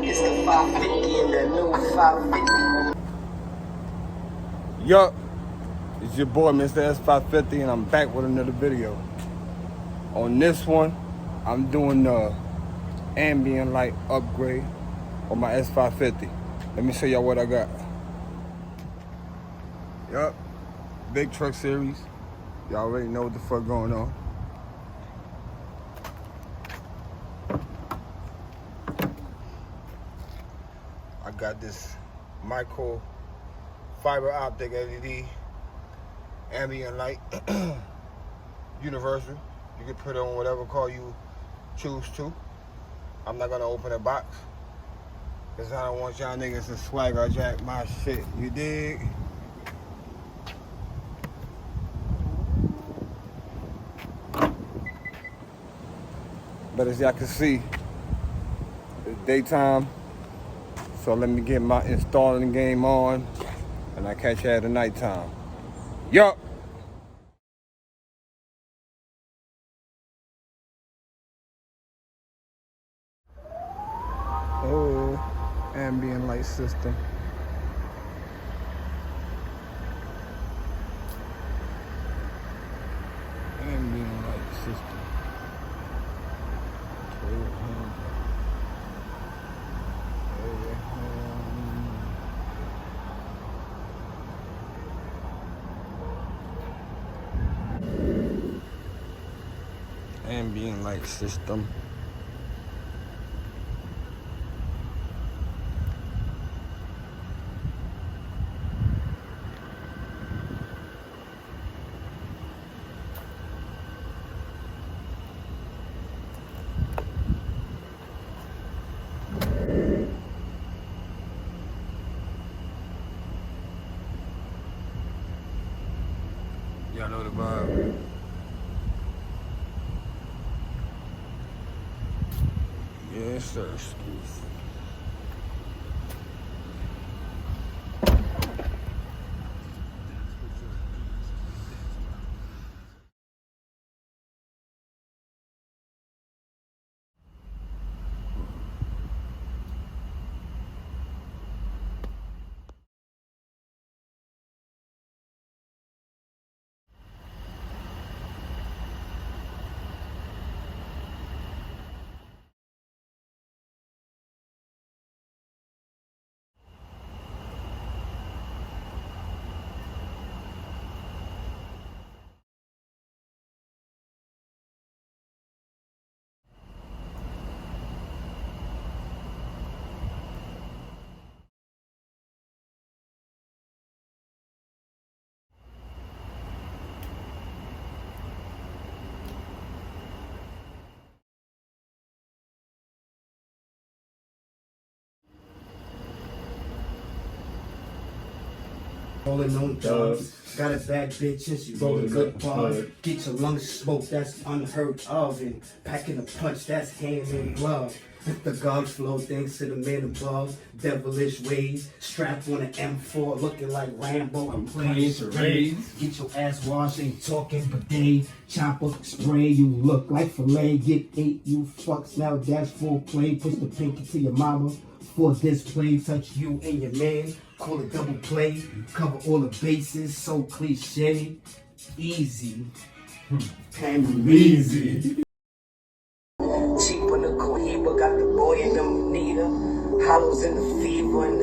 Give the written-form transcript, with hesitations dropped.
It's the 550 and the new 550. Yup, it's your boy Mr. S550 and I'm back with another video. On this one, I'm doing the ambient light upgrade on my S550. Let me show y'all what I got. Yup, big truck series. Y'all already know what the fuck going on. I got this micro fiber optic LED ambient light, universal. You can put it on whatever car you choose to. I'm not gonna open a box because I don't want y'all niggas to swagger jack my shit. You dig? But as y'all can see, it's daytime. So let me get my installing game on and I catch you at the nighttime. Yup. Oh, ambient light system. Ambient light system. Ambient light system. Y'all know the vibe. Yes, sir. Excuse. Rolling on dubs, got a bad bitch and she rolling good bars. Get your lungs smoked, that's unheard of. And packing a punch, that's hand in glove. The guns flow thanks to the man above. Devilish ways, strapped on an M4, looking like Rambo. I'm playing charades. Get your ass washed, ain't talking bidet. Chopper spray, you look like filet. Get 8, you fucks, now that's full play. Push the pinky to your mama for display. Touch you and your man. Call it double play, cover all the bases, so cliche. Easy, and easy. Cheap on the Cohiba, got the boy in them Nita. Hollows in the fever and